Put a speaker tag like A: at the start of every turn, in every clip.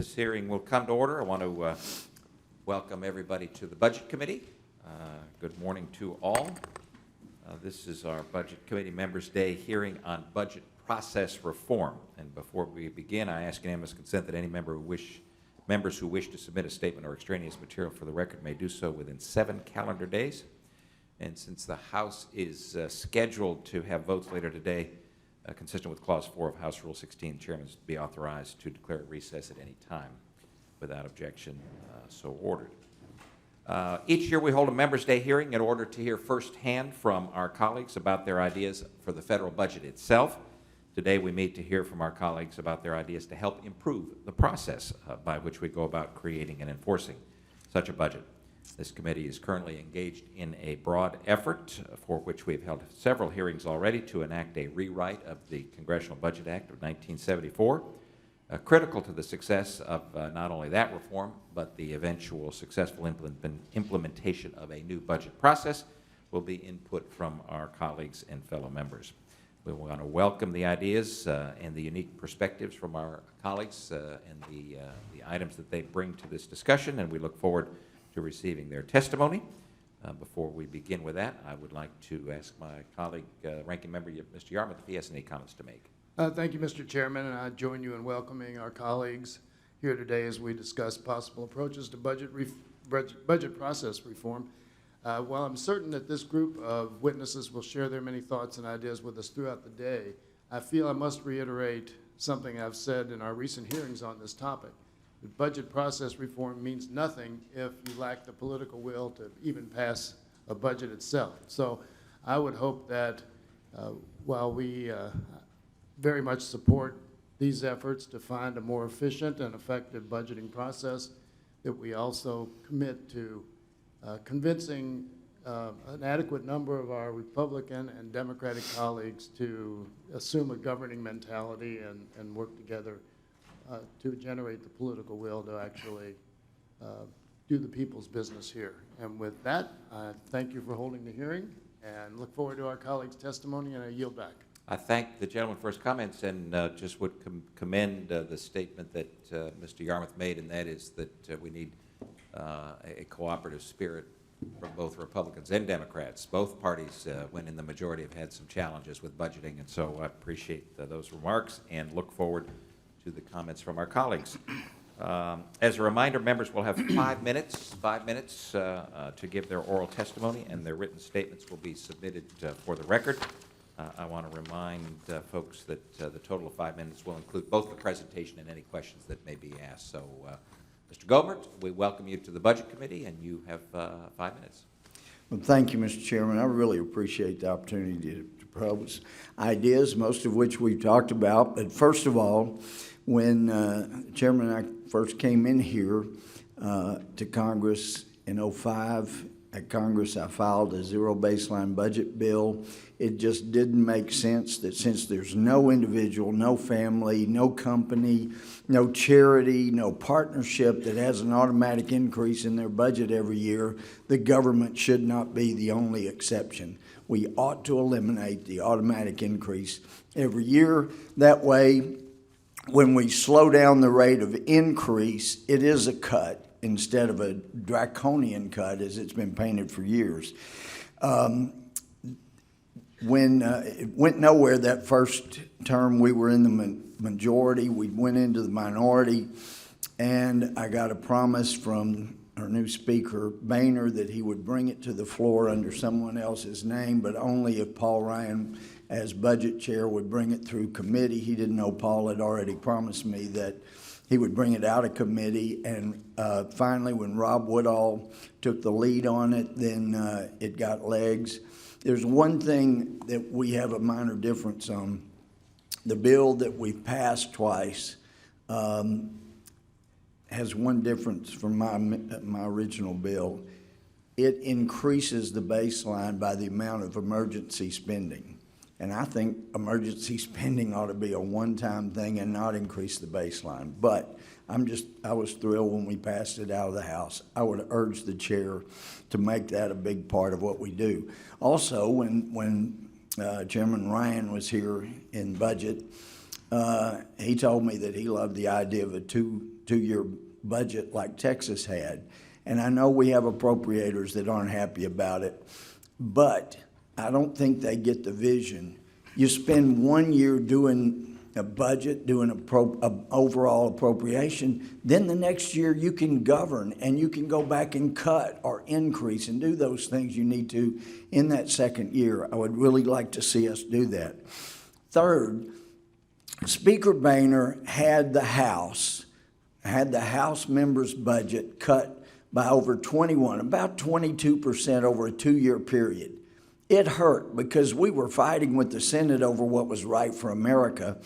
A: This hearing will come to order. I want to welcome everybody to the Budget Committee. Good morning to all. This is our Budget Committee Members' Day hearing on budget process reform. And before we begin, I ask unanimous consent that any members who wish to submit a statement or extraneous material for the record may do so within 7 calendar days. And since the House is scheduled to have votes later today, consistent with Clause 4 of House Rule 16, the Chairman is to be authorized to declare a recess at any time without objection, so ordered. Each year we hold a Members' Day hearing in order to hear firsthand from our colleagues about their ideas for the federal budget itself. Today we meet to hear from our colleagues about their ideas to help improve the process by which we go about creating and enforcing such a budget. This committee is currently engaged in a broad effort for which we've held several hearings already to enact a rewrite of the Congressional Budget Act of 1974. Critical to the success of not only that reform, but the eventual successful implementation of a new budget process will be input from our colleagues and fellow members. We want to welcome the ideas and the unique perspectives from our colleagues and the items that they bring to this discussion, and we look forward to receiving their testimony. Before we begin with that, I would like to ask my colleague, Ranking Member Mr. Yarmouth, if he has any comments to make.
B: Thank you, Mr. Chairman, and I join you in welcoming our colleagues here today as we discuss possible approaches to budget process reform. While I'm certain that this group of witnesses will share their many thoughts and ideas with us throughout the day, I feel I must reiterate something I've said in our recent hearings on this topic. Budget process reform means nothing if you lack the political will to even pass a budget itself. So I would hope that while we very much support these efforts to find a more efficient and effective budgeting process, that we also commit to convincing an adequate number of our Republican and Democratic colleagues to assume a governing mentality and work together to generate the political will to actually do the people's business here. And with that, I thank you for holding the hearing and look forward to our colleagues' testimony, and I yield back.
A: I thank the gentleman for his comments and just would commend the statement that Mr. Yarmouth made, and that is that we need a cooperative spirit from both Republicans and Democrats. Both parties, when in the majority, have had some challenges with budgeting, and so I appreciate those remarks and look forward to the comments from our colleagues. As a reminder, members will have 5 minutes to give their oral testimony, and their written statements will be submitted for the record. I want to remind folks that the total of 5 minutes will include both the presentation and any questions that may be asked. So, Mr. Gohmert, we welcome you to the Budget Committee, and you have 5 minutes.
C: Well, thank you, Mr. Chairman. I really appreciate the opportunity to propose ideas, most of which we've talked about. But first of all, when Chairman and I first came in here to Congress in '05, at Congress I filed a zero baseline budget bill. It just didn't make sense that since there's no individual, no family, no company, no charity, no partnership that has an automatic increase in their budget every year, the government should not be the only exception. We ought to eliminate the automatic increase every year. That way, when we slow down the rate of increase, it is a cut instead of a draconian cut as it's been painted for years. When it went nowhere that first term, we were in the majority. We went into the minority, and I got a promise from our new Speaker, Boehner, that he would bring it to the floor under someone else's name, but only if Paul Ryan, as budget chair, would bring it through committee. He didn't know Paul had already promised me that he would bring it out of committee, and finally, when Rob Woodall took the lead on it, then it got legs. There's one thing that we have a minor difference on. The bill that we passed twice has one difference from my original bill. It increases the baseline by the amount of emergency spending. And I think emergency spending ought to be a one-time thing and not increase the baseline. But I was thrilled when we passed it out of the House. I would urge the chair to make that a big part of what we do. Also, when Chairman Ryan was here in budget, he told me that he loved the idea of a two-year budget like Texas had. And I know we have appropriators that aren't happy about it, but I don't think they get the vision. You spend 1 year doing a budget, doing a overall appropriation, then the next year you can govern and you can go back and cut or increase and do those things you need to in that second year. I would really like to see us do that. Third, Speaker Boehner had the House members' budget cut by over 21, about 22% over a 2-year period. It hurt because we were fighting with the Senate over what was right for America,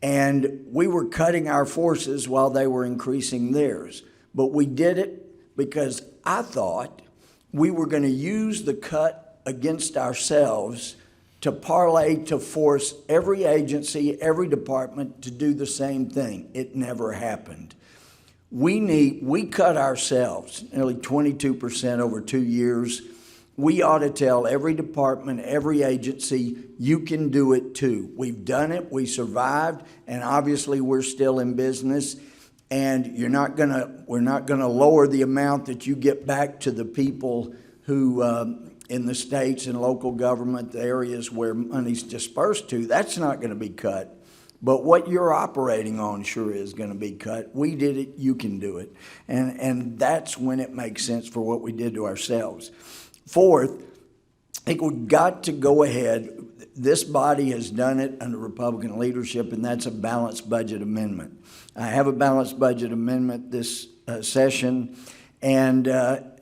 C: and we were cutting our forces while they were increasing theirs. But we did it because I thought we were going to use the cut against ourselves to parlay to force every agency, every department to do the same thing. It never happened. We cut ourselves nearly 22% over 2 years. We ought to tell every department, every agency, you can do it too. We've done it, we survived, and obviously we're still in business. And we're not gonna lower the amount that you get back to the people who, in the states and local government, the areas where money's dispersed to. That's not gonna be cut. But what you're operating on sure is going to be cut. We did it, you can do it. And that's when it makes sense for what we did to ourselves. Fourth, I think we've got to go ahead. This body has done it under Republican leadership, and that's a balanced budget amendment. I have a balanced budget amendment this session, but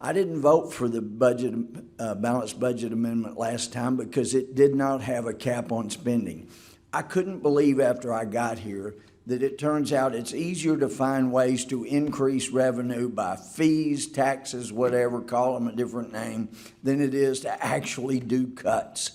C: I didn't vote for the balanced budget amendment last time because it did not have a cap on spending. I couldn't believe after I got here that it turns out it's easier to find ways to increase revenue by fees, taxes, whatever, call them a different name, than it is to actually do cuts.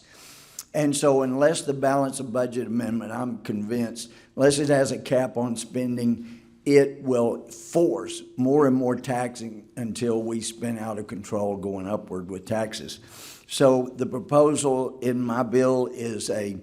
C: And so unless the balance of budget amendment, I'm convinced, unless it has a cap on spending, it will force more and more taxing until we spin out of control going upward with taxes. So the proposal in my bill is a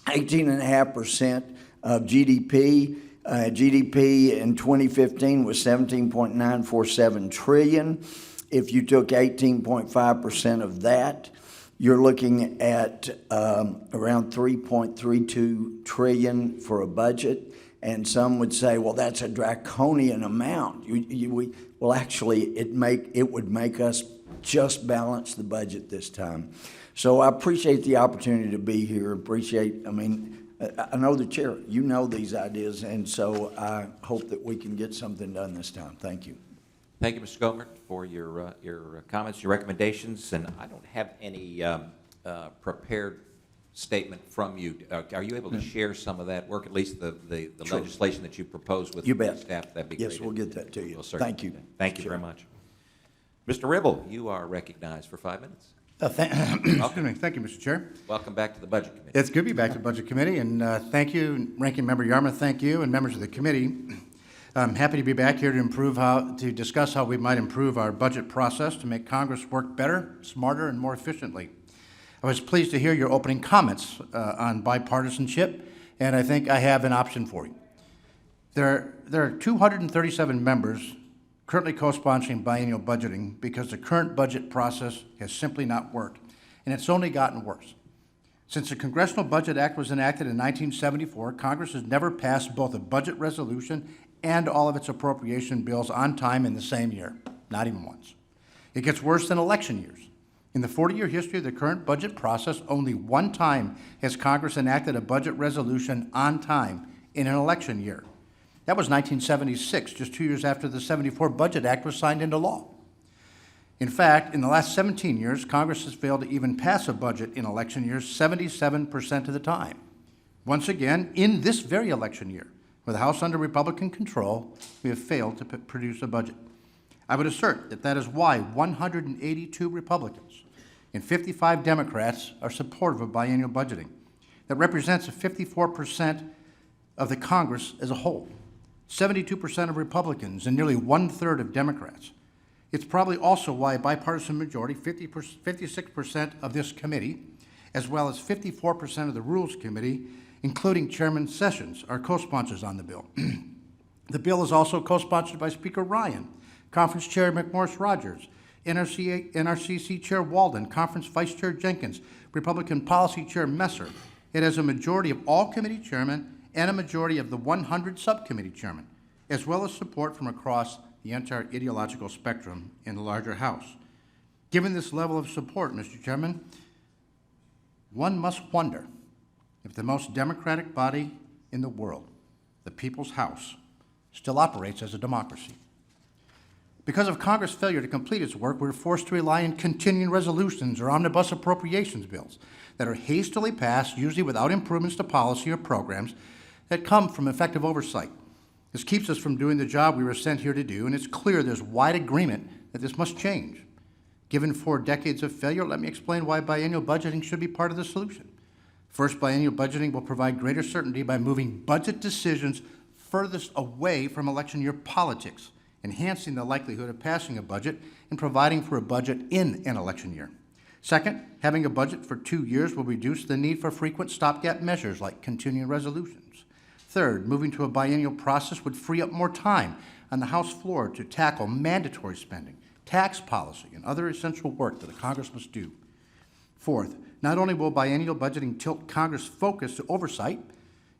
C: 18.5% of GDP. GDP in 2015 was 17.947 trillion. If you took 18.5% of that, you're looking at around 3.32 trillion for a budget. And some would say, well, that's a draconian amount. Well, actually, it would make us just balance the budget this time. So I appreciate the opportunity to be here. I know the chair, you know these ideas, and so I hope that we can get something done this time. Thank you.
A: Thank you, Mr. Gohmert, for your comments, your recommendations, and I don't have any prepared statement from you. Are you able to share some of that work, at least the
C: Sure.
A: legislation that you proposed with
C: You
A: the
C: bet.
A: staff? That'd be great.
C: Yes, we'll get that to you.
A: We'll certainly
C: Thank you.
A: do that. Thank you
C: Sure.
A: very much. Mr. Ribble, you are recognized for 5 minutes.
D: Excuse me. Thank you, Mr. Chair.
A: Welcome back to the Budget Committee.
D: It's good to be back to the Budget Committee, and thank you, Ranking Member Yarmouth, thank you, and members of the committee. I'm happy to be back here to discuss how we might improve our budget process to make Congress work better, smarter, and more efficiently. I was pleased to hear your opening comments on bipartisanship, and I think I have an option for you. There are 237 members currently co-sponsoring biennial budgeting because the current budget process has simply not worked, and it's only gotten worse. Since the Congressional Budget Act was enacted in 1974, Congress has never passed both a budget resolution and all of its appropriation bills on time in the same year, not even once. It gets worse than election years. In the 40-year history of the current budget process, only one time has Congress enacted a budget resolution on time in an election year. That was 1976, just 2 years after the '74 Budget Act was signed into law. In fact, in the last 17 years, Congress has failed to even pass a budget in election years 77% of the time. Once again, in this very election year, with the House under Republican control, we have failed to produce a budget. I would assert that that is why 182 Republicans and 55 Democrats are supportive of biennial budgeting. That represents 54% of the Congress as a whole, 72% of Republicans, and nearly 1/3 of Democrats. It's probably also why a bipartisan majority, 56% of this committee, as well as 54% of the Rules Committee, including Chairman Sessions, are co-sponsors on the bill. The bill is also co-sponsored by Speaker Ryan, Conference Chair McMorris Rodgers, NRCC Chair Walden, Conference Vice Chair Jenkins, Republican Policy Chair Messer. It has a majority of all committee chairmen and a majority of the 100 subcommittee chairmen, as well as support from across the entire ideological spectrum in the larger House. Given this level of support, Mr. Chairman, one must wonder if the most democratic body in the world, the People's House, still operates as a democracy. Because of Congress' failure to complete its work, we're forced to rely on continuing resolutions or omnibus appropriations bills that are hastily passed, usually without improvements to policy or programs that come from effective oversight. This keeps us from doing the job we were sent here to do, and it's clear there's wide agreement that this must change. Given 4 decades of failure, let me explain why biennial budgeting should be part of the solution. First, biennial budgeting will provide greater certainty by moving budget decisions furthest away from election year politics, enhancing the likelihood of passing a budget and providing for a budget in an election year. Second, having a budget for 2 years will reduce the need for frequent stopgap measures like continuing resolutions. Third, moving to a biennial process would free up more time on the House floor to tackle mandatory spending, tax policy, and other essential work that the Congress must do. Fourth, not only will biennial budgeting tilt Congress' focus to oversight,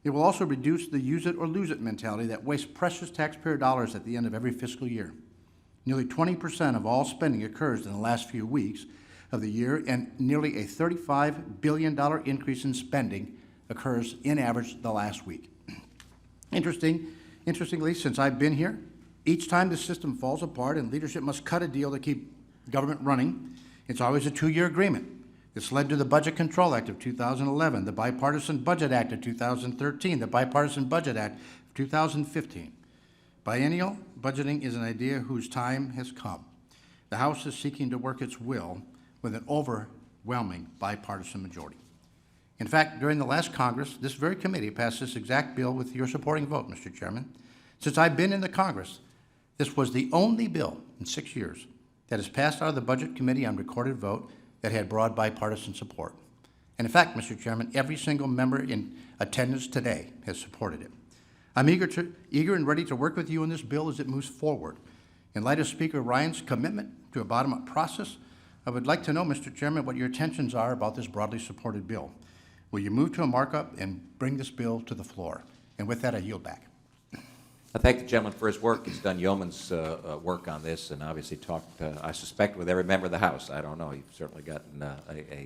D: it will also reduce the use it or lose it mentality that wastes precious taxpayer dollars at the end of every fiscal year. Nearly 20% of all spending occurs in the last few weeks of the year, and nearly a $35 billion increase in spending occurs in average the last week. Interestingly, since I've been here, each time the system falls apart and leadership must cut a deal to keep government running, it's always a 2-year agreement. This led to the Budget Control Act of 2011, the Bipartisan Budget Act of 2013, the Bipartisan Budget Act of 2015. Biennial budgeting is an idea whose time has come. The House is seeking to work its will with an overwhelming bipartisan majority. In fact, during the last Congress, this very committee passed this exact bill with your supporting vote, Mr. Chairman. Since I've been in the Congress, this was the only bill in 6 years that has passed out of the Budget Committee on recorded vote that had broad bipartisan support. And in fact, Mr. Chairman, every single member in attendance today has supported it. I'm eager and ready to work with you on this bill as it moves forward. In light of Speaker Ryan's commitment to a bottom-up process, I would like to know, Mr. Chairman, what your intentions are about this broadly supported bill. Will you move to a markup and bring this bill to the floor? And with that, I yield back.
A: I thank the gentleman for his work. He's done yeoman's work on this and obviously talked, I suspect, with every member of the House. I don't know. You've certainly gotten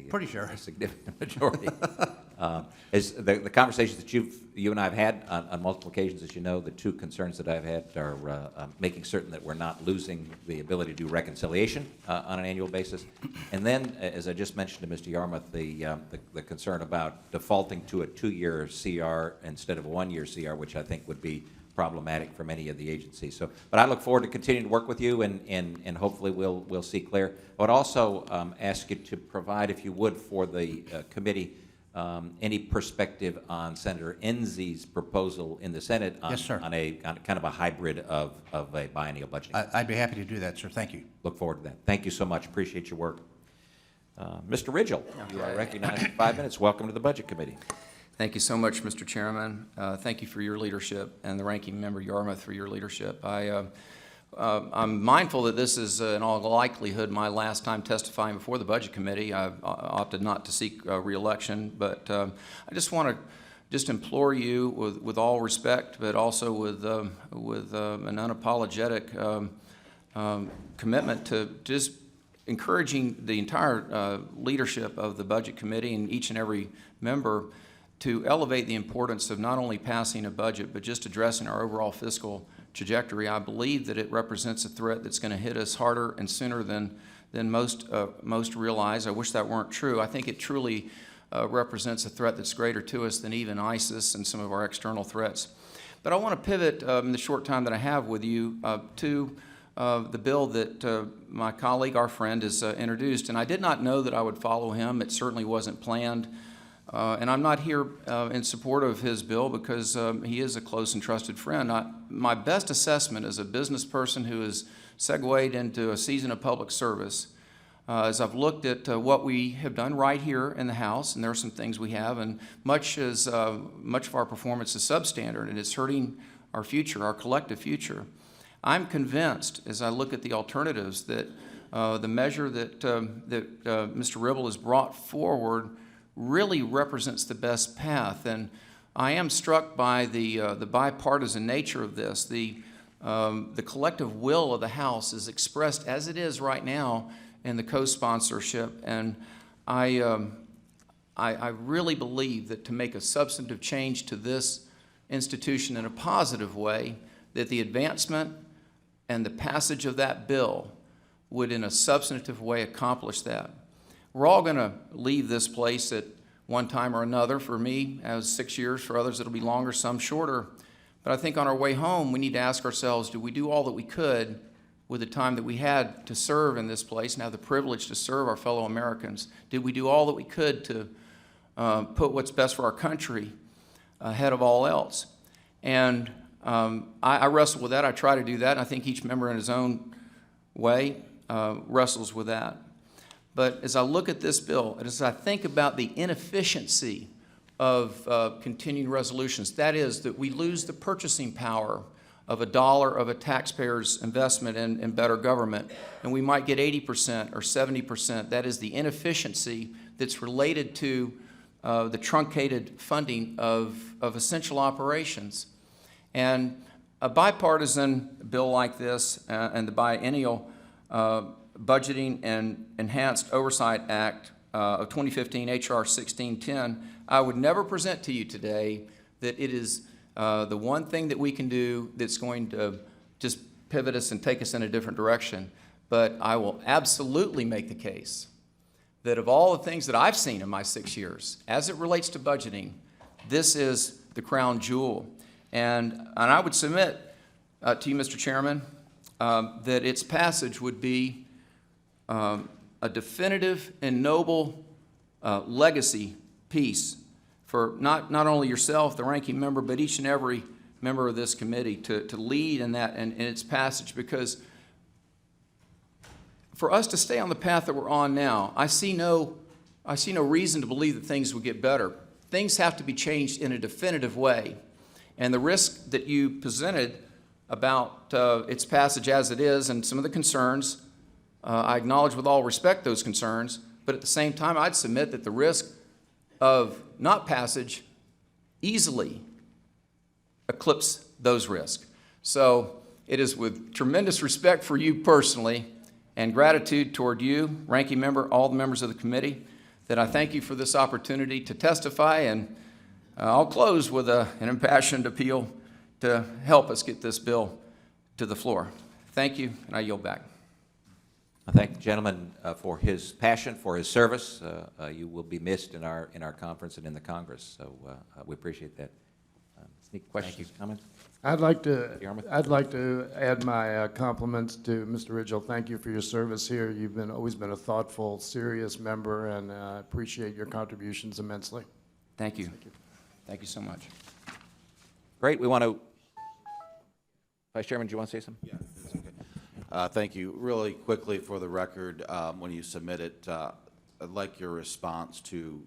D: Pretty sure.
A: a significant majority. As the conversations that you and I have had on multiple occasions, as you know, the 2 concerns that I've had are making certain that we're not losing the ability to do reconciliation on an annual basis. And then, as I just mentioned to Mr. Yarmouth, the concern about defaulting to a 2-year CR instead of a 1-year CR, which I think would be problematic for many of the agencies. So, but I look forward to continuing to work with you, and hopefully we'll see clear. I would also ask you to provide, if you would, for the committee, any perspective on Senator Enzi's proposal in the Senate on,
D: Yes, sir.
A: on kind of a hybrid of a biennial budgeting.
D: I'd be happy to do that, sir. Thank you.
A: Look forward to that. Thank you so much. Appreciate your work. Mr. Rigell, you are recognized for 5 minutes. Welcome to the Budget Committee.
E: Thank you so much, Mr. Chairman. Thank you for your leadership, and the ranking member Yarmouth for your leadership. I'm mindful that this is, in all likelihood, my last time testifying before the Budget Committee. I've opted not to seek re-election, but I just want to implore you, with all respect, but also with an unapologetic commitment to just encouraging the entire leadership of the Budget Committee and each and every member to elevate the importance of not only passing a budget, but just addressing our overall fiscal trajectory. I believe that it represents a threat that's going to hit us harder and sooner than most realize. I wish that weren't true. I think it truly represents a threat that's greater to us than even ISIS and some of our external threats. But I want to pivot in the short time that I have with you to the bill that my colleague, our friend, has introduced. And I did not know that I would follow him. It certainly wasn't planned. And I'm not here in support of his bill because he is a close and trusted friend. My best assessment as a business person who has segued into a season of public service, as I've looked at what we have done right here in the House, and there are some things we have, and much of our performance is substandard, and it's hurting our future, our collective future. I'm convinced, as I look at the alternatives, that the measure that Mr. Ribble has brought forward really represents the best path. And I am struck by the bipartisan nature of this. The collective will of the House is expressed as it is right now in the co-sponsorship. And I really believe that to make a substantive change to this institution in a positive way, that the advancement and the passage of that bill would in a substantive way accomplish that. We're all going to leave this place at one time or another. For me, as 6 years. For others, it'll be longer, some shorter. But I think on our way home, we need to ask ourselves, did we do all that we could with the time that we had to serve in this place and have the privilege to serve our fellow Americans? Did we do all that we could to put what's best for our country ahead of all else? And I wrestle with that. I try to do that. And I think each member in his own way wrestles with that. But as I look at this bill, and as I think about the inefficiency of continuing resolutions, that is that we lose the purchasing power of $1 of a taxpayer's investment in better government, and we might get 80% or 70%. That is the inefficiency that's related to the truncated funding of essential operations. And a bipartisan bill like this and the Biennial Budgeting and Enhanced Oversight Act of 2015, H.R. 1610, I would never present to you today that it is the one thing that we can do that's going to just pivot us and take us in a different direction. But I will absolutely make the case that of all the things that I've seen in my 6 years, as it relates to budgeting, this is the crown jewel. And I would submit to you, Mr. Chairman, that its passage would be a definitive and noble legacy piece for not only yourself, the ranking member, but each and every member of this committee to lead in that in its passage. Because for us to stay on the path that we're on now, I see no reason to believe that things will get better. Things have to be changed in a definitive way. And the risk that you presented about its passage as it is and some of the concerns, I acknowledge with all respect those concerns, but at the same time, I'd submit that the risk of not passage easily eclipse those risks. So it is with tremendous respect for you personally and gratitude toward you, ranking member, all the members of the committee, that I thank you for this opportunity to testify, and I'll close with an impassioned appeal to help us get this bill to the floor. Thank you, and I yield back.
A: I thank the gentleman for his passion, for his service. You will be missed in our conference and in the Congress, so we appreciate that. Any questions, comments?
B: I'd like to add my compliments to Mr. Rigell. Thank you for your service here. You've always been a thoughtful, serious member, and I appreciate your contributions immensely.
E: Thank you. Thank you so much.
A: Great. We want to, Vice Chairman, do you want to say something?
F: Yeah, that's okay. Thank you. Really quickly for the record, when you submit it, I'd like your response to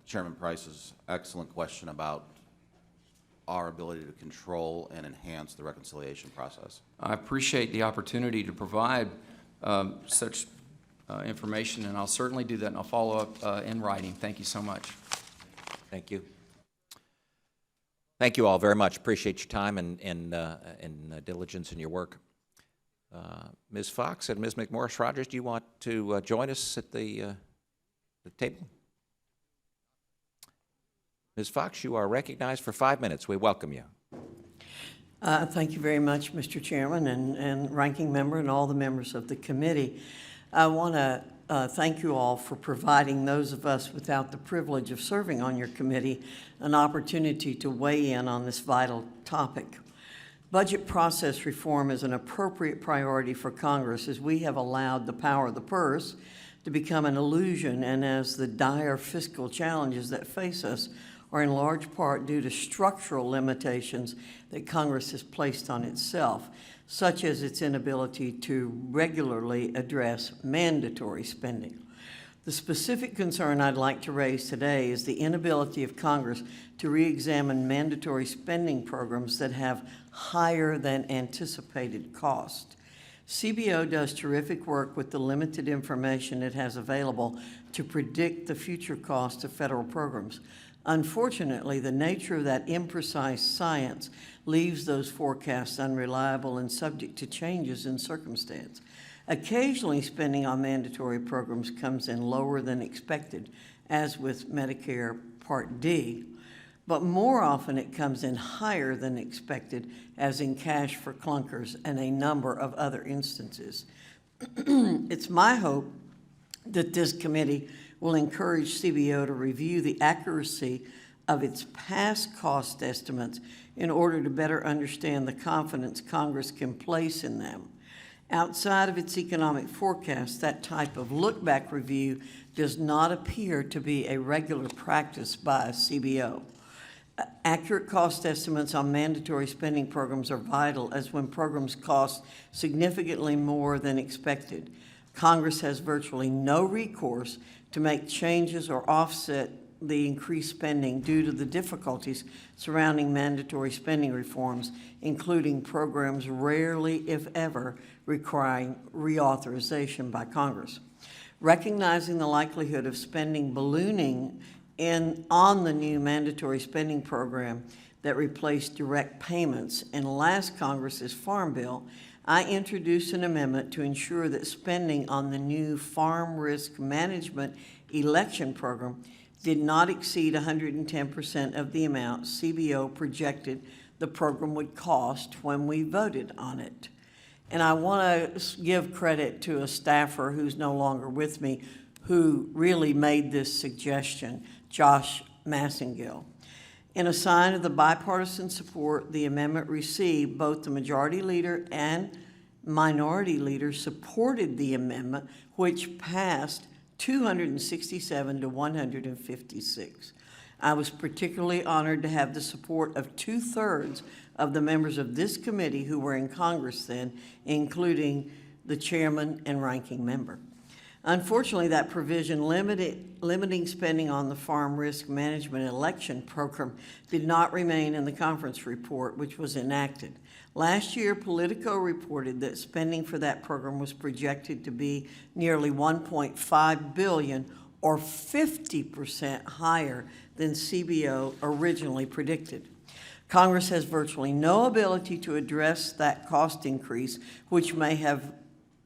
F: Chairman Price's excellent question about our ability to control and enhance the reconciliation process.
E: I appreciate the opportunity to provide such information, and I'll certainly do that, and I'll follow up in writing. Thank you so much.
A: Thank you. Thank you all very much. Appreciate your time and diligence in your work. Ms. Foxx and Ms. McMorris, Rodgers, do you want to join us at the table? Ms. Foxx, you are recognized for 5 minutes. We welcome you.
G: Thank you very much, Mr. Chairman and Ranking Member and all the members of the committee. I want to thank you all for providing those of us without the privilege of serving on your committee an opportunity to weigh in on this vital topic. Budget process reform is an appropriate priority for Congress as we have allowed the power of the purse to become an illusion, and as the dire fiscal challenges that face us are in large part due to structural limitations that Congress has placed on itself, such as its inability to regularly address mandatory spending. The specific concern I'd like to raise today is the inability of Congress to re-examine mandatory spending programs that have higher than anticipated cost. CBO does terrific work with the limited information it has available to predict the future cost of federal programs. Unfortunately, the nature of that imprecise science leaves those forecasts unreliable and subject to changes in circumstance. Occasionally, spending on mandatory programs comes in lower than expected, as with Medicare Part D, but more often it comes in higher than expected, as in cash for clunkers and a number of other instances. It's my hope that this committee will encourage CBO to review the accuracy of its past cost estimates in order to better understand the confidence Congress can place in them. Outside of its economic forecast, that type of look-back review does not appear to be a regular practice by CBO. Accurate cost estimates on mandatory spending programs are vital, as when programs cost significantly more than expected, Congress has virtually no recourse to make changes or offset the increased spending due to the difficulties surrounding mandatory spending reforms, including programs rarely, if ever, requiring reauthorization by Congress. Recognizing the likelihood of spending ballooning on the new mandatory spending program that replaced direct payments in last Congress's Farm Bill, I introduced an amendment to ensure that spending on the new Farm Risk Management Election Program did not exceed 110% of the amount CBO projected the program would cost when we voted on it. And I want to give credit to a staffer who's no longer with me who really made this suggestion, Josh Massengill. In a sign of the bipartisan support the amendment received, both the majority leader and minority leader supported the amendment, which passed 267 to 156. I was particularly honored to have the support of 2/3 of the members of this committee who were in Congress then, including the chairman and ranking member. Unfortunately, that provision limiting spending on the Farm Risk Management Election Program did not remain in the conference report, which was enacted. Last year, Politico reported that spending for that program was projected to be nearly $1.5 billion, or 50% higher than CBO originally predicted. Congress has virtually no ability to address that cost increase, which may have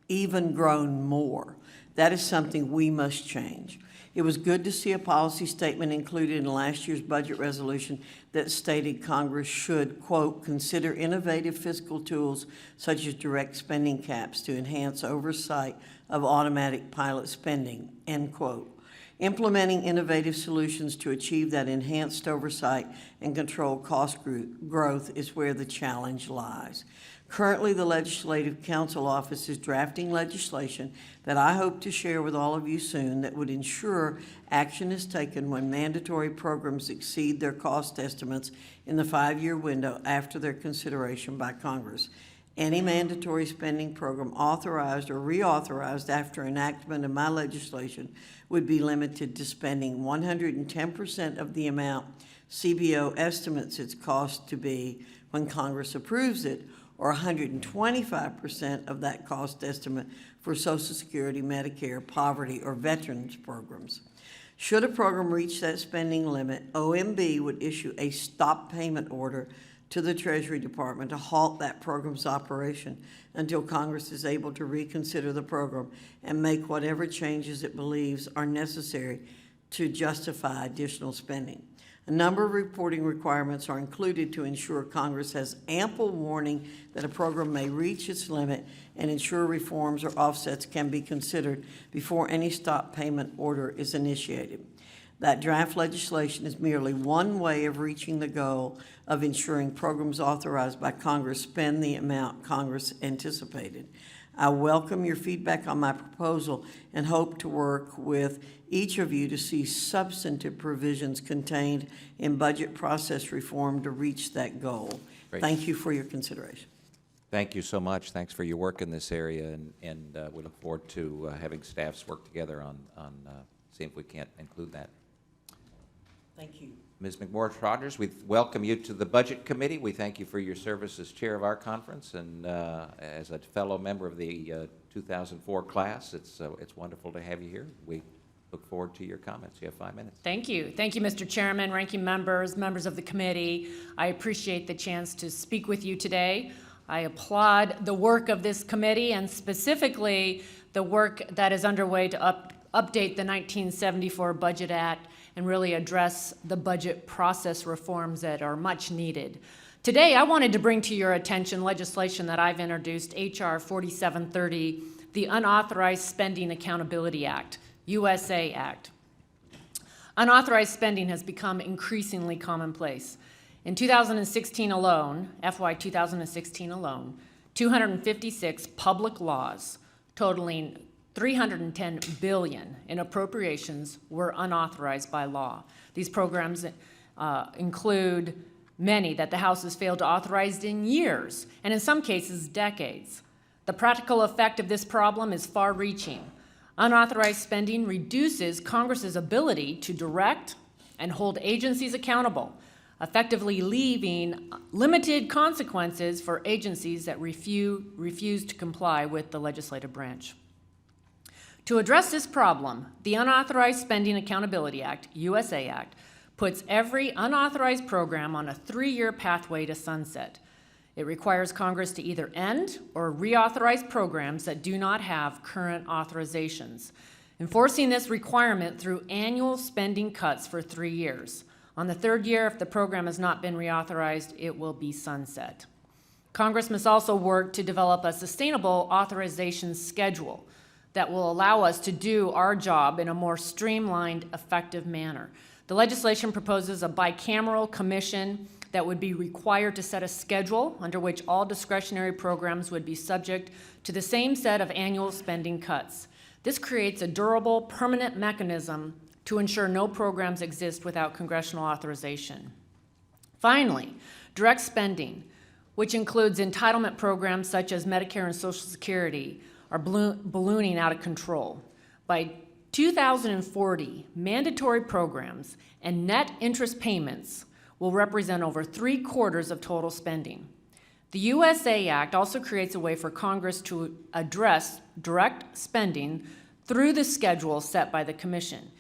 G: even grown more. That is something we must change. It was good to see a policy statement included in last year's budget resolution that stated Congress should, quote, consider innovative fiscal tools such as direct spending caps to enhance oversight of automatic pilot spending, end quote. Implementing innovative solutions to achieve that enhanced oversight and control cost growth is where the challenge lies. Currently, the Legislative Council Office is drafting legislation that I hope to share with all of you soon that would ensure action is taken when mandatory programs exceed their cost estimates in the 5-year window after their consideration by Congress. Any mandatory spending program authorized or reauthorized after enactment of my legislation would be limited to spending 110% of the amount CBO estimates its cost to be when Congress approves it, or 125% of that cost estimate for Social Security, Medicare, poverty, or veterans programs. Should a program reach that spending limit, OMB would issue a stop payment order to the Treasury Department to halt that program's operation until Congress is able to reconsider the program and make whatever changes it believes are necessary to justify additional spending. A number of reporting requirements are included to ensure Congress has ample warning that a program may reach its limit and ensure reforms or offsets can be considered before any stop payment order is initiated. That draft legislation is merely one way of reaching the goal of ensuring programs authorized by Congress spend the amount Congress anticipated. I welcome your feedback on my proposal and hope to work with each of you to see substantive provisions contained in budget process reform to reach that goal.
A: Great.
G: Thank you for your consideration.
A: Thank you so much. Thanks for your work in this area, and we look forward to having staffs work together on seeing if we can't include that.
G: Thank you.
A: Ms. McMorris Rodgers, we welcome you to the Budget Committee. We thank you for your service as chair of our conference and as a fellow member of the 2004 class. It's wonderful to have you here. We look forward to your comments. You have 5 minutes.
H: Thank you. Thank you, Mr. Chairman, ranking members, members of the committee. I appreciate the chance to speak with you today. I applaud the work of this committee and specifically the work that is underway to update the 1974 Budget Act and really address the budget process reforms that are much needed. Today, I wanted to bring to your attention legislation that I've introduced, H.R. 4730, the Unauthorized Spending Accountability Act, USA Act. Unauthorized spending has become increasingly commonplace. In 2016 alone, FY 2016 alone, 256 public laws totaling $310 billion in appropriations were unauthorized by law. These programs include many that the House has failed to authorize in years, and in some cases, decades. The practical effect of this problem is far-reaching. Unauthorized spending reduces Congress's ability to direct and hold agencies accountable, effectively leaving limited consequences for agencies that refuse to comply with the legislative branch. To address this problem, the Unauthorized Spending Accountability Act, USA Act, puts every unauthorized program on a 3-year pathway to sunset. It requires Congress to either end or reauthorize programs that do not have current authorizations, enforcing this requirement through annual spending cuts for 3 years. On the 3rd year, if the program has not been reauthorized, it will be sunset. Congress must also work to develop a sustainable authorization schedule that will allow us to do our job in a more streamlined, effective manner. The legislation proposes a bicameral commission that would be required to set a schedule under which all discretionary programs would be subject to the same set of annual spending cuts. This creates a durable, permanent mechanism to ensure no programs exist without congressional authorization. Finally, direct spending, which includes entitlement programs such as Medicare and Social Security, are ballooning out of control. By 2040, mandatory programs and net interest payments will represent over 3/4 of total spending. The USA Act also creates a way for Congress to address direct spending through the schedule set by the Commission.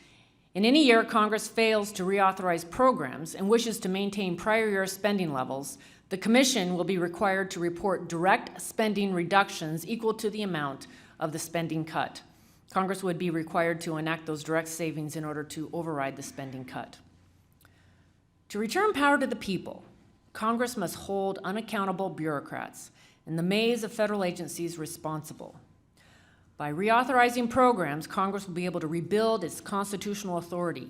H: In any year Congress fails to reauthorize programs and wishes to maintain prior year spending levels, the Commission will be required to report direct spending reductions equal to the amount of the spending cut. Congress would be required to enact those direct savings in order to override the spending cut. To return power to the people, Congress must hold unaccountable bureaucrats and the maze of federal agencies responsible. By reauthorizing programs, Congress will be able to rebuild its constitutional authority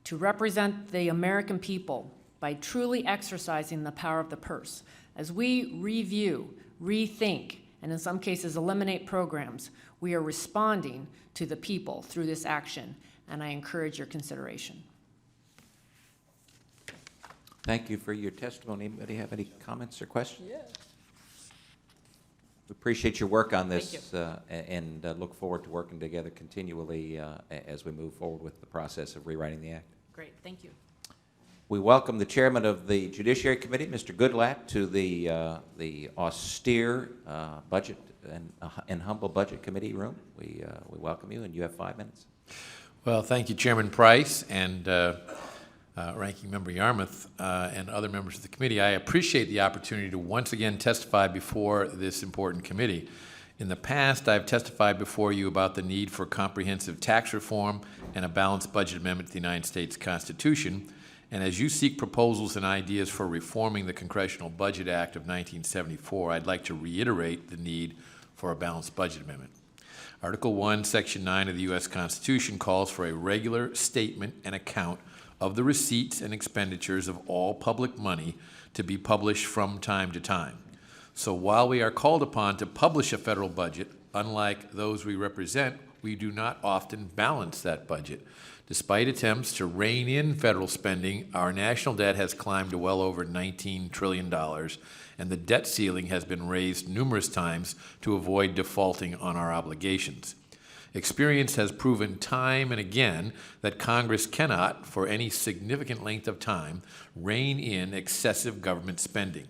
H: to represent the American people by truly exercising the power of the purse. As we review, rethink, and in some cases eliminate programs, we are responding to the people through this action, and I encourage your consideration.
A: Thank you for your testimony. Anybody have any comments or questions? Yeah. We appreciate your work on this and look forward to working together continually as we move forward with the process of rewriting the Act.
H: Great, thank you.
A: We welcome the chairman of the Judiciary Committee, Mr. Goodlatte, to the austere budget and humble budget committee room. We welcome you, and you have 5 minutes.
I: Well, thank you, Chairman Price and Ranking Member Yarmouth and other members of the committee. I appreciate the opportunity to once again testify before this important committee. In the past, I've testified before you about the need for comprehensive tax reform and a balanced budget amendment to the United States Constitution. And as you seek proposals and ideas for reforming the Congressional Budget Act of 1974, I'd like to reiterate the need for a balanced budget amendment. Article 1, Section 9 of the U.S. Constitution calls for a regular statement and account of the receipts and expenditures of all public money to be published from time to time. So while we are called upon to publish a federal budget unlike those we represent, we do not often balance that budget. Despite attempts to rein in federal spending, our national debt has climbed to well over $19 trillion, and the debt ceiling has been raised numerous times to avoid defaulting on our obligations. Experience has proven time and again that Congress cannot, for any significant length of time, rein in excessive government spending.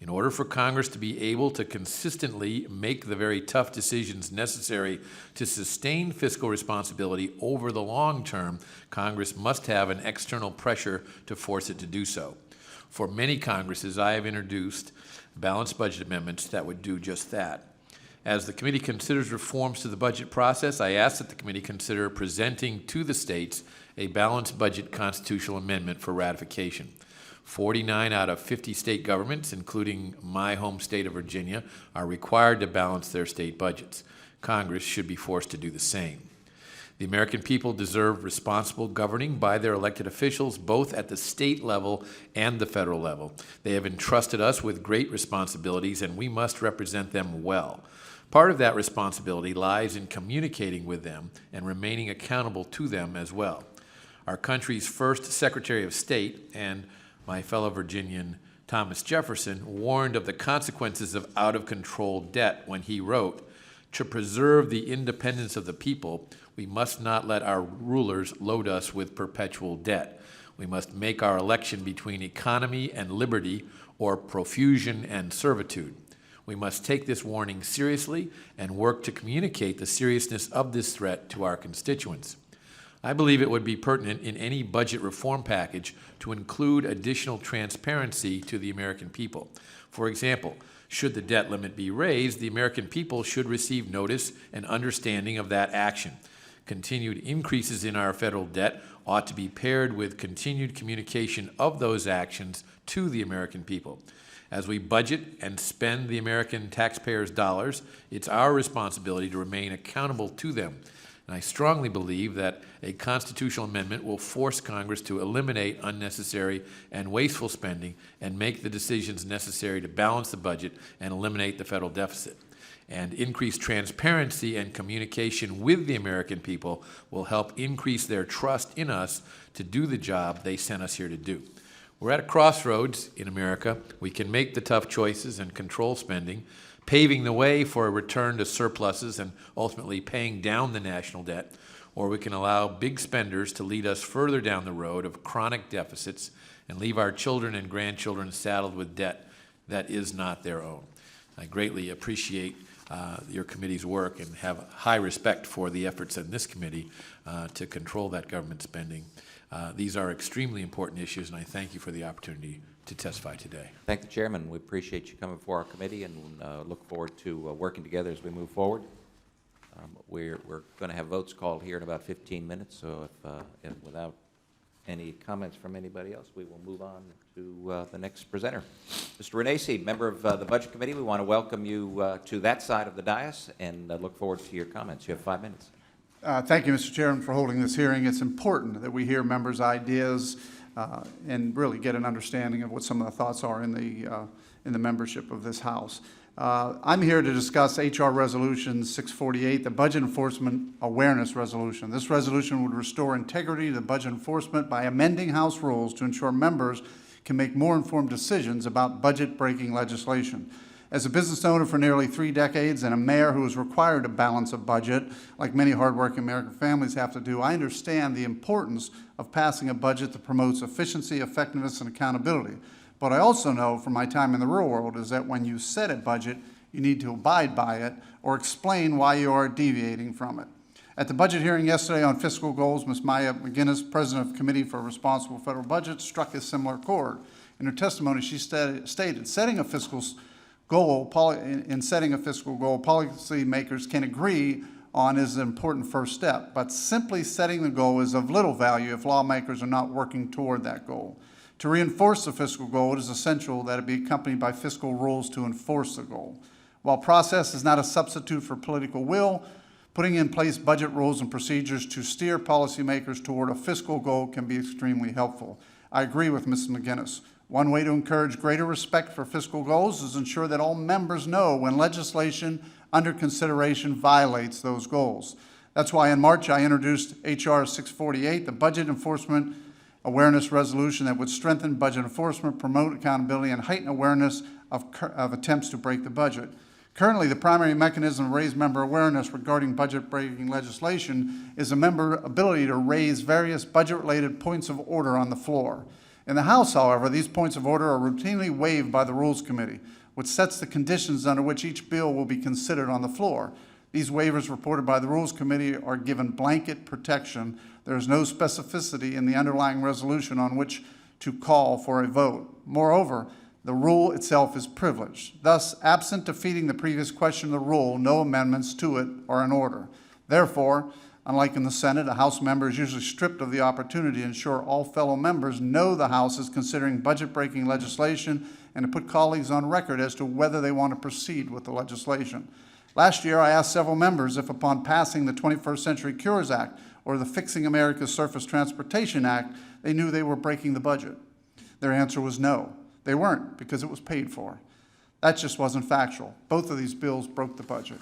I: In order for Congress to be able to consistently make the very tough decisions necessary to sustain fiscal responsibility over the long term, Congress must have an external pressure to force it to do so. For many Congresses, I have introduced balanced budget amendments that would do just that. As the committee considers reforms to the budget process, I ask that the committee consider presenting to the states a balanced budget constitutional amendment for ratification. 49 out of 50 state governments, including my home state of Virginia, are required to balance their state budgets. Congress should be forced to do the same. The American people deserve responsible governing by their elected officials, both at the state level and the federal level. They have entrusted us with great responsibilities, and we must represent them well. Part of that responsibility lies in communicating with them and remaining accountable to them as well. Our country's first Secretary of State, and my fellow Virginian Thomas Jefferson, warned of the consequences of out-of-control debt when he wrote, "To preserve the independence of the people, we must not let our rulers load us with perpetual debt. We must make our election between economy and liberty, or profusion and servitude. We must take this warning seriously and work to communicate the seriousness of this threat to our constituents." I believe it would be pertinent in any budget reform package to include additional transparency to the American people. For example, should the debt limit be raised, the American people should receive notice and understanding of that action. Continued increases in our federal debt ought to be paired with continued communication of those actions to the American people. As we budget and spend the American taxpayers' dollars, it's our responsibility to remain accountable to them. And I strongly believe that a constitutional amendment will force Congress to eliminate unnecessary and wasteful spending and make the decisions necessary to balance the budget and eliminate the federal deficit. And increased transparency and communication with the American people will help increase their trust in us to do the job they sent us here to do. We're at a crossroads in America. We can make the tough choices and control spending, paving the way for a return to surpluses and ultimately paying down the national debt, or we can allow big spenders to lead us further down the road of chronic deficits and leave our children and grandchildren saddled with debt that is not their own. I greatly appreciate your committee's work and have high respect for the efforts in this committee to control that government spending. These are extremely important issues, and I thank you for the opportunity to testify today.
A: Thank the chairman. We appreciate you coming before our committee and look forward to working together as we move forward. We're going to have votes called here in about 15 minutes, so if without any comments from anybody else, we will move on to the next presenter. Mr. Renacci, member of the Budget Committee, we want to welcome you to that side of the dais and look forward to your comments. You have 5 minutes.
J: Thank you, Mr. Chairman, for holding this hearing. It's important that we hear members' ideas and really get an understanding of what some of the thoughts are in the membership of this House. I'm here to discuss H.R. Resolution 648, the Budget Enforcement Awareness Resolution. This resolution would restore integrity to the budget enforcement by amending House rules to ensure members can make more informed decisions about budget-breaking legislation. As a business owner for nearly 3 decades and a mayor who is required to balance a budget, like many hardworking American families have to do, I understand the importance of passing a budget that promotes efficiency, effectiveness, and accountability. But I also know from my time in the real world is that when you set a budget, you need to abide by it or explain why you are deviating from it. At the budget hearing yesterday on fiscal goals, Ms. Maya McGinnis, President of the Committee for Responsible Federal Budget, struck a similar chord. In her testimony, she stated, in setting a fiscal goal, policymakers can agree on is an important first step, but simply setting the goal is of little value if lawmakers are not working toward that goal. To reinforce the fiscal goal, it is essential that it be accompanied by fiscal rules to enforce the goal. While process is not a substitute for political will, putting in place budget rules and procedures to steer policymakers toward a fiscal goal can be extremely helpful. I agree with Ms. McGinnis. One way to encourage greater respect for fiscal goals is ensure that all members know when legislation under consideration violates those goals. That's why in March I introduced H.R. 648, the Budget Enforcement Awareness Resolution that would strengthen budget enforcement, promote accountability, and heighten awareness of attempts to break the budget. Currently, the primary mechanism to raise member awareness regarding budget-breaking legislation is a member ability to raise various budget-related points of order on the floor. In the House, however, these points of order are routinely waived by the Rules Committee, which sets the conditions under which each bill will be considered on the floor. These waivers reported by the Rules Committee are given blanket protection. There is no specificity in the underlying resolution on which to call for a vote. Moreover, the rule itself is privileged. Thus, absent defeating the previous question of the rule, no amendments to it are in order. Therefore, unlike in the Senate, a House member is usually stripped of the opportunity to ensure all fellow members know the House is considering budget-breaking legislation and to put colleagues on record as to whether they want to proceed with the legislation. Last year, I asked several members if upon passing the 21st Century Cures Act or the Fixing America's Surface Transportation Act, they knew they were breaking the budget. Their answer was no. They weren't, because it was paid for. That just wasn't factual. Both of these bills broke the budget.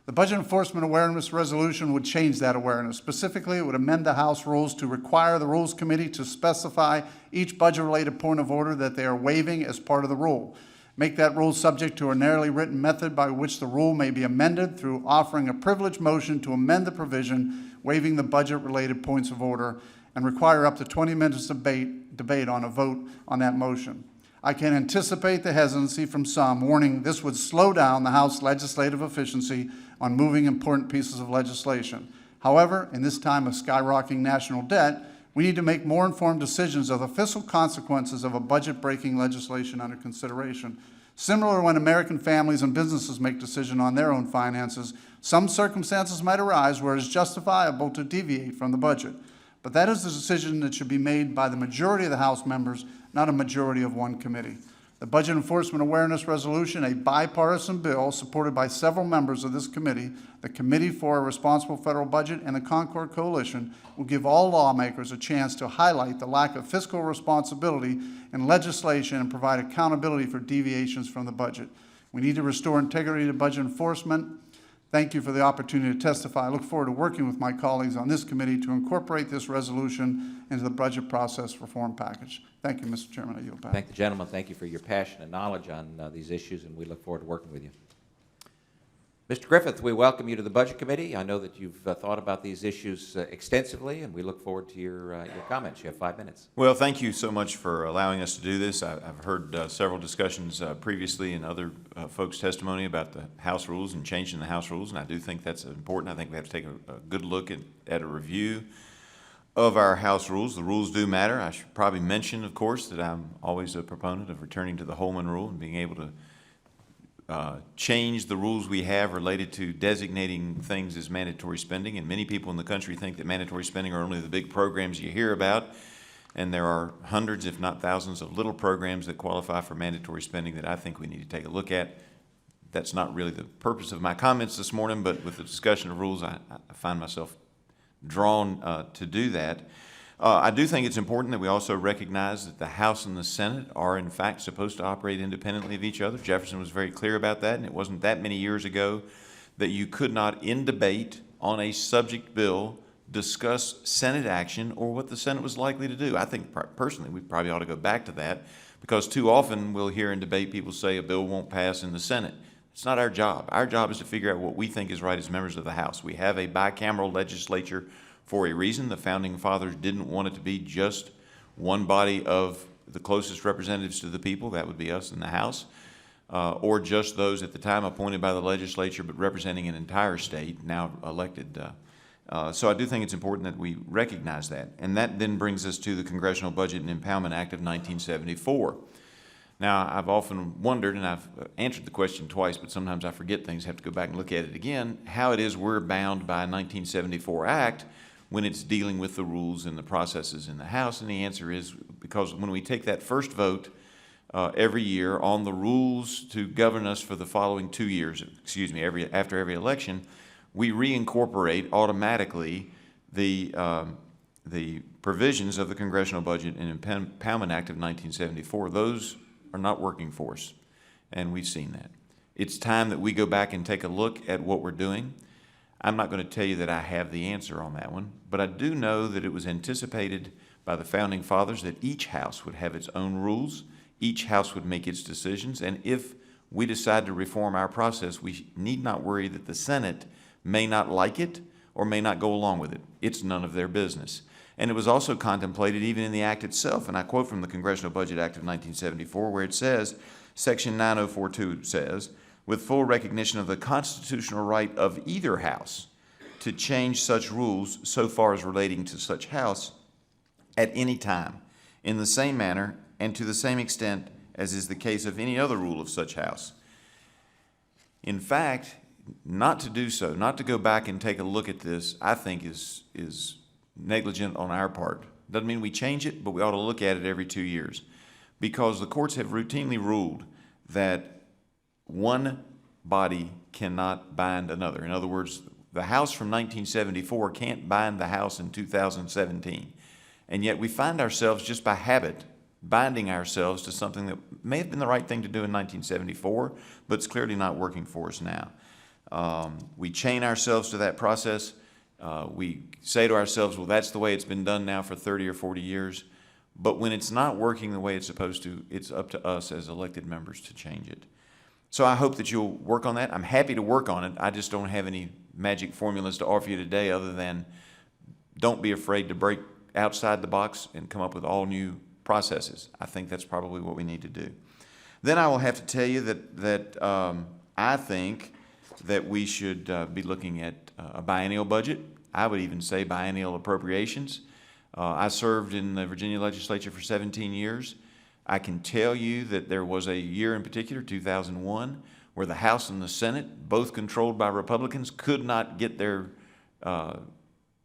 J: The Budget Enforcement Awareness Resolution would change that awareness. Specifically, it would amend the House rules to require the Rules Committee to specify each budget-related point of order that they are waiving as part of the rule. Make that rule subject to a narrowly written method by which the rule may be amended through offering a privileged motion to amend the provision waiving the budget-related points of order and require up to 20 minutes of debate on a vote on that motion. I can anticipate the hesitancy from some, warning this would slow down the House legislative efficiency on moving important pieces of legislation. However, in this time of skyrocketing national debt, we need to make more informed decisions of the fiscal consequences of a budget-breaking legislation under consideration. Similar to when American families and businesses make decisions on their own finances, some circumstances might arise where it is justifiable to deviate from the budget. But that is the decision that should be made by the majority of the House members, not a majority of one committee. The Budget Enforcement Awareness Resolution, a bipartisan bill supported by several members of this committee, the Committee for a Responsible Federal Budget, and the Concord Coalition, will give all lawmakers a chance to highlight the lack of fiscal responsibility in legislation and provide accountability for deviations from the budget. We need to restore integrity to budget enforcement. Thank you for the opportunity to testify. I look forward to working with my colleagues on this committee to incorporate this resolution into the budget process reform package. Thank you, Mr. Chairman. I yield back.
A: Thank the gentleman. Thank you for your passion and knowledge on these issues, and we look forward to working with you. Mr. Griffith, we welcome you to the Budget Committee. I know that you've thought about these issues extensively, and we look forward to your comments. You have 5 minutes.
K: Well, thank you so much for allowing us to do this. I've heard several discussions previously in other folks' testimony about the House rules and changing the House rules, and I do think that's important. I think we have to take a good look at a review of our House rules. The rules do matter. I should probably mention, of course, that I'm always a proponent of returning to the Holman Rule and being able to change the rules we have related to designating things as mandatory spending. And many people in the country think that mandatory spending are only the big programs you hear about. And there are hundreds, if not thousands, of little programs that qualify for mandatory spending that I think we need to take a look at. That's not really the purpose of my comments this morning, but with the discussion of rules, I find myself drawn to do that. I do think it's important that we also recognize that the House and the Senate are in fact supposed to operate independently of each other. Jefferson was very clear about that, and it wasn't that many years ago that you could not, in debate on a subject bill, discuss Senate action or what the Senate was likely to do. I think personally we probably ought to go back to that, because too often we'll hear in debate people say a bill won't pass in the Senate. It's not our job. Our job is to figure out what we think is right as members of the House. We have a bicameral legislature for a reason. The Founding Fathers didn't want it to be just one body of the closest representatives to the people, that would be us in the House, or just those at the time appointed by the legislature but representing an entire state, now elected. So I do think it's important that we recognize that. And that then brings us to the Congressional Budget and Impoundment Act of 1974. Now, I've often wondered, and I've answered the question twice, but sometimes I forget things, have to go back and look at it again, how it is we're bound by a 1974 act when it's dealing with the rules and the processes in the House. And the answer is because when we take that first vote every year on the rules to govern us for the following 2 years, after every election, we reincorporate automatically the provisions of the Congressional Budget and Impoundment Act of 1974. Those are not working for us, and we've seen that. It's time that we go back and take a look at what we're doing. I'm not going to tell you that I have the answer on that one, but I do know that it was anticipated by the Founding Fathers that each house would have its own rules, each house would make its decisions, and if we decide to reform our process, we need not worry that the Senate may not like it or may not go along with it. It's none of their business. And it was also contemplated even in the act itself, and I quote from the Congressional Budget Act of 1974, where it says, Section 9042 says, with full recognition of the constitutional right of either house to change such rules so far as relating to such house at any time, in the same manner and to the same extent as is the case of any other rule of such house. In fact, not to do so, not to go back and take a look at this, I think is negligent on our part. Doesn't mean we change it, but we ought to look at it every 2 years, because the courts have routinely ruled that one body cannot bind another. In other words, the House from 1974 can't bind the House in 2017. And yet we find ourselves, just by habit, binding ourselves to something that may have been the right thing to do in 1974, but it's clearly not working for us now. We chain ourselves to that process. We say to ourselves, well, that's the way it's been done now for 30 or 40 years. But when it's not working the way it's supposed to, it's up to us as elected members to change it. So I hope that you'll work on that. I'm happy to work on it. I just don't have any magic formulas to offer you today other than don't be afraid to break outside the box and come up with all new processes. I think that's probably what we need to do. Then I will have to tell you that I think that we should be looking at a biennial budget. I would even say biennial appropriations. I served in the Virginia legislature for 17 years. I can tell you that there was a year in particular, 2001, where the House and the Senate, both controlled by Republicans, could not get their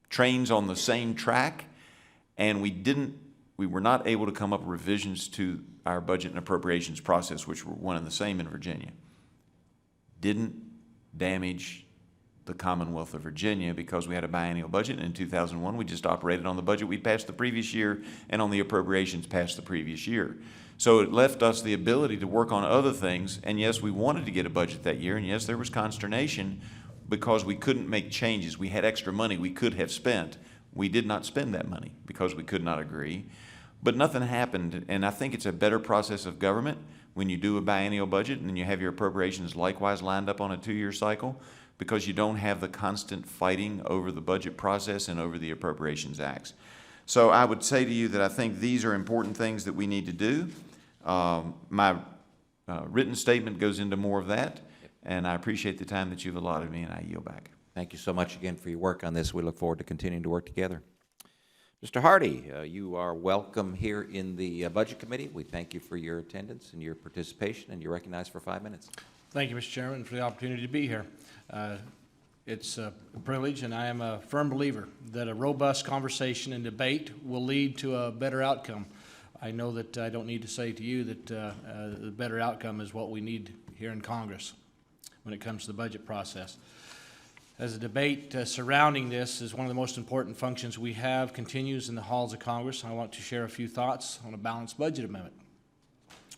K: trains on the same track, and we were not able to come up with revisions to our budget and appropriations process, which were one and the same in Virginia. Didn't damage the Commonwealth of Virginia because we had a biennial budget. And in 2001, we just operated on the budget we passed the previous year and on the appropriations passed the previous year. So it left us the ability to work on other things. And yes, we wanted to get a budget that year. And yes, there was consternation because we couldn't make changes. We had extra money we could have spent. We did not spend that money because we could not agree. But nothing happened. And I think it's a better process of government when you do a biennial budget and then you have your appropriations likewise lined up on a 2-year cycle, because you don't have the constant fighting over the budget process and over the appropriations acts. So I would say to you that I think these are important things that we need to do. My written statement goes into more of that, and I appreciate the time that you've allotted me, and I yield back.
A: Thank you so much again for your work on this. We look forward to continuing to work together. Mr. Hardy, you are welcome here in the Budget Committee. We thank you for your attendance and your participation, and you're recognized for 5 minutes.
L: Thank you, Mr. Chairman, for the opportunity to be here. It's a privilege, and I am a firm believer that a robust conversation and debate will lead to a better outcome. I know that I don't need to say to you that the better outcome is what we need here in Congress when it comes to the budget process. As the debate surrounding this is one of the most important functions we have continues in the halls of Congress, I want to share a few thoughts on a balanced budget amendment.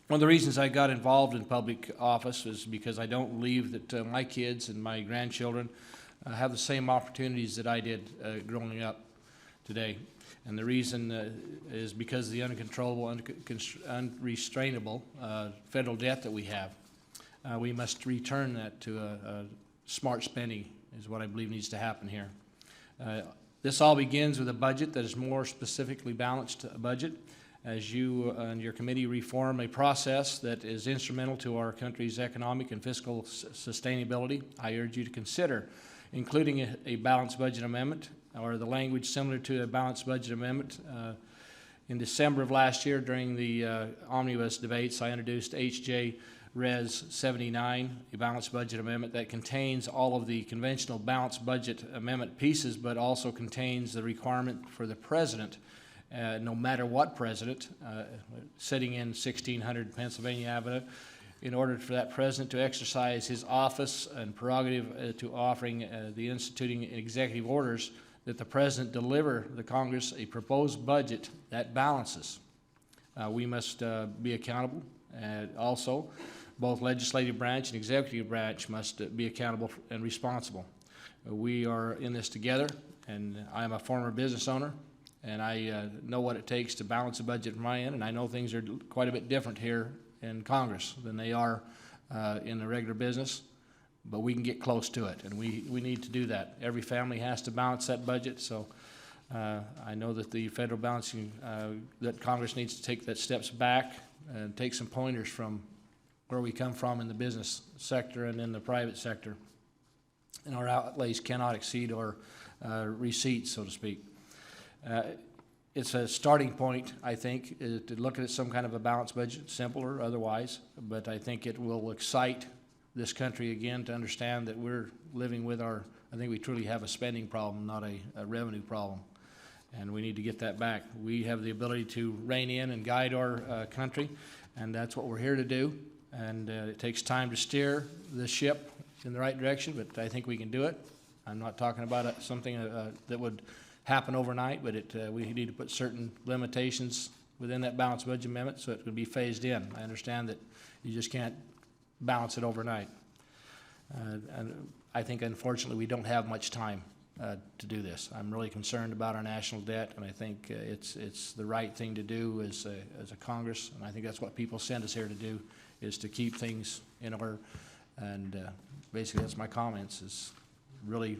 L: One of the reasons I got involved in public office is because I don't believe that my kids and my grandchildren have the same opportunities that I did growing up today. And the reason is because of the uncontrollable, unrestrainable federal debt that we have. We must return that to a smart spending is what I believe needs to happen here. This all begins with a budget that is more specifically balanced budget. As you and your committee reform a process that is instrumental to our country's economic and fiscal sustainability, I urge you to consider including a balanced budget amendment or the language similar to a balanced budget amendment. In December of last year during the omnibus debates, I introduced H.J. Res. 79, a balanced budget amendment that contains all of the conventional balanced budget amendment pieces, but also contains the requirement for the president, no matter what president, sitting in 1600 Pennsylvania Avenue, in order for that president to exercise his office and prerogative to offering the instituting executive orders, that the president deliver the Congress a proposed budget that balances. We must be accountable also both legislative branch and executive branch must be accountable and responsible. We are in this together, and I'm a former business owner, and I know what it takes to balance a budget from my end, and I know things are quite a bit different here in Congress than they are in the regular business, but we can get close to it, and we need to do that. Every family has to balance that budget, so I know that the federal balancing, that Congress needs to take that steps back and take some pointers from where we come from in the business sector and in the private sector. And our outlays cannot exceed our receipts, so to speak. It's a starting point, I think, to look at some kind of a balanced budget, simple or otherwise, but I think it will excite this country again to understand that we're living with I think we truly have a spending problem, not a revenue problem, and we need to get that back. We have the ability to rein in and guide our country, and that's what we're here to do, and it takes time to steer the ship in the right direction, but I think we can do it. I'm not talking about something that would happen overnight, but we need to put certain limitations within that balanced budget amendment so it could be phased in. I understand that you just can't balance it overnight. And I think, unfortunately, we don't have much time to do this. I'm really concerned about our national debt, and I think it's the right thing to do as a Congress, and I think that's what people sent us here to do, is to keep things in order. And basically, that's my comments, is really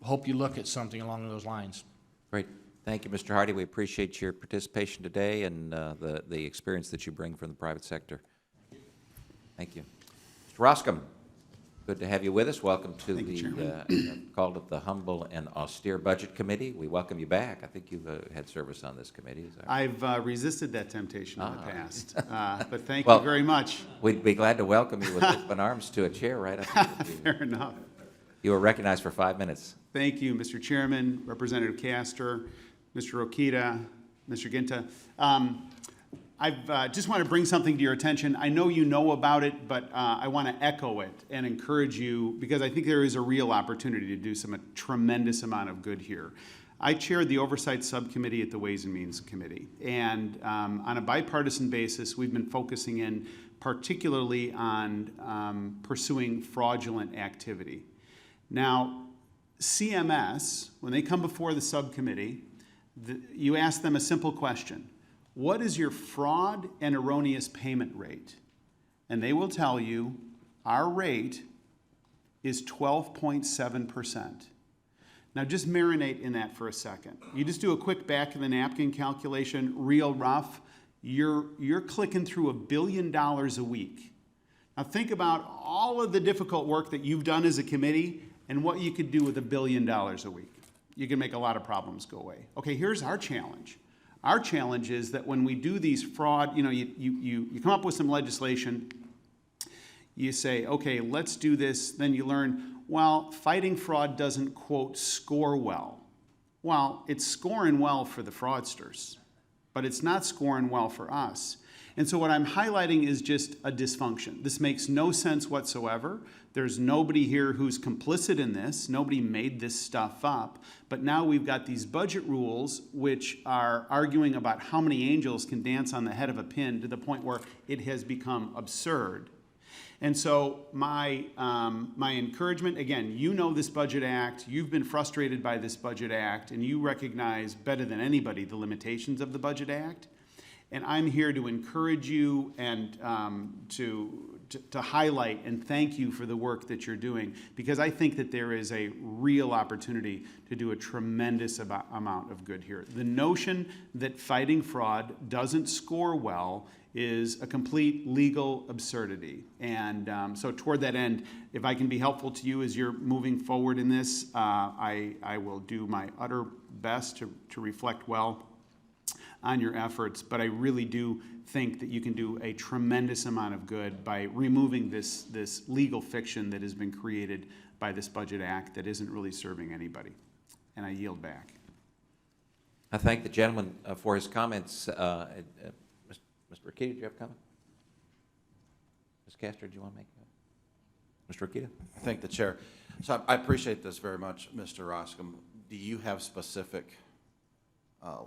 L: hope you look at something along those lines.
A: Great. Thank you, Mr. Hardy. We appreciate your participation today and the experience that you bring from the private sector. Thank you. Mr. Roskam, good to have you with us. Welcome to called it the Humble and Austere Budget Committee. We welcome you back. I think you've had service on this committee. Is that right?
M: I've resisted that temptation in the past, but thank you very much.
A: We'd be glad to welcome you with open arms to a chair right up.
M: Fair enough.
A: You are recognized for 5 minutes.
M: Thank you, Mr. Chairman, Representative Castor, Mr. Rokita, Mr. Ginta. I just want to bring something to your attention. I know you know about it, but I want to echo it and encourage you, because I think there is a real opportunity to do a tremendous amount of good here. I chaired the Oversight Subcommittee at the Ways and Means Committee, and on a bipartisan basis, we've been focusing in particularly on pursuing fraudulent activity. Now, CMS, when they come before the subcommittee, you ask them a simple question. What is your fraud and erroneous payment rate? And they will tell you our rate is 12.7%. Now just marinate in that for a second. You just do a quick back of the napkin calculation, real rough. You're clicking through $1 billion a week. Now think about all of the difficult work that you've done as a committee and what you could do with $1 billion a week. You can make a lot of problems go away. Okay, here's our challenge. Our challenge is that when we do these fraud, you come up with some legislation, you say, okay, let's do this, then you learn, well, fighting fraud doesn't, quote, score well. Well, it's scoring well for the fraudsters, but it's not scoring well for us. And so what I'm highlighting is just a dysfunction. This makes no sense whatsoever. There's nobody here who's complicit in this. Nobody made this stuff up. But now we've got these budget rules which are arguing about how many angels can dance on the head of a pin to the point where it has become absurd. And so my encouragement, again, you know this Budget Act, you've been frustrated by this Budget Act, and you recognize better than anybody the limitations of the Budget Act. And I'm here to encourage you and to highlight and thank you for the work that you're doing, because I think that there is a real opportunity to do a tremendous amount of good here. The notion that fighting fraud doesn't score well is a complete legal absurdity. And so toward that end, if I can be helpful to you as you're moving forward in this, I will do my utter best to reflect well on your efforts, but I really do think that you can do a tremendous amount of good by removing this legal fiction that has been created by this Budget Act that isn't really serving anybody. And I yield back.
A: I thank the gentleman for his comments. Mr. Rokita, do you have a comment? Ms. Castor, do you want to make a comment? Mr. Rokita?
F: I thank the chair. So I appreciate this very much, Mr. Roskam. Do you have specific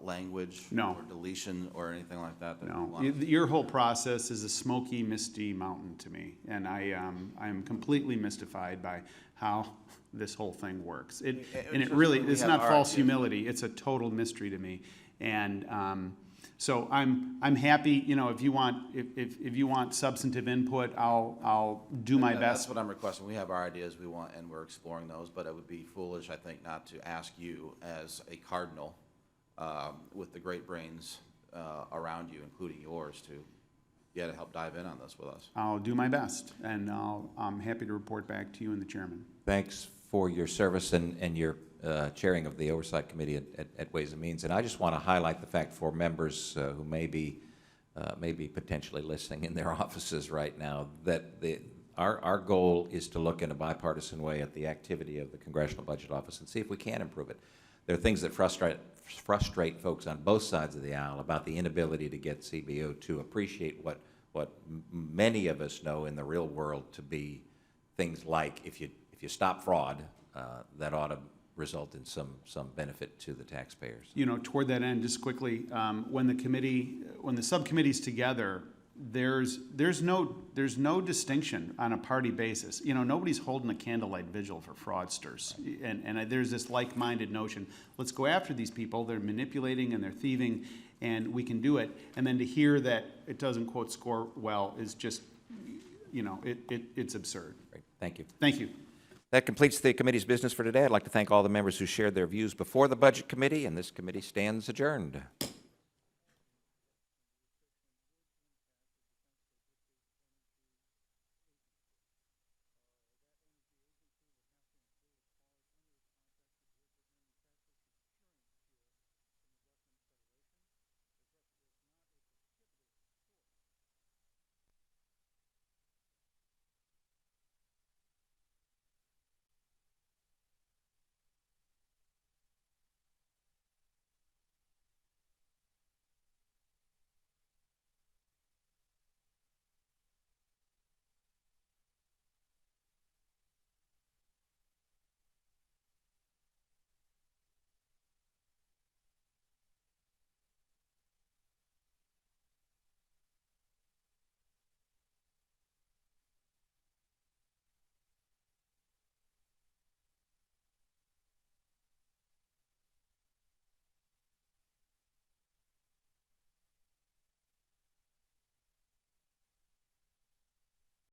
F: language?
M: No.
F: Or deletion or anything like that? That we
M: No,
F: want?
M: your whole process is a smoky, misty mountain to me, and I am completely mystified by how this whole thing works. And it
F: just
M: really,
F: when we
M: it's
F: have
M: not
F: our
M: false
F: ideas.
M: humility, it's a total mystery to me. And so I'm happy, you know, if you want substantive input, I'll do my
F: And
M: best.
F: That's what I'm requesting. We have our ideas we want, and we're exploring those, but it would be foolish, I think, not to ask you as a cardinal, with the great brains around you, including yours, to help dive in on this with us.
M: I'll do my best, and I'm happy to report back to you and the chairman.
A: Thanks for your service and your chairing of the Oversight Committee at Ways and Means. And I just want to highlight the fact for members who may be potentially listening in their offices right now, that our goal is to look in a bipartisan way at the activity of the Congressional Budget Office and see if we can improve it. There are things that frustrate folks on both sides of the aisle about the inability to get CBO to appreciate what many of us know in the real world to be things like if you stop fraud, that ought to result in some benefit to the taxpayers.
M: You know, toward that end, just quickly, when the subcommittee's together, there's no distinction on a party basis. You know, nobody's holding a candlelight vigil for fraudsters, and there's this like-minded notion. Let's go after these people. They're manipulating and they're thieving, and we can do it. And then to hear that it doesn't quote score well is just, you know, it's absurd.
A: Great. Thank you.
M: Thank you.
A: That completes the committee's business for today. I'd like to thank all the members who shared their views before the Budget Committee, and this committee stands adjourned.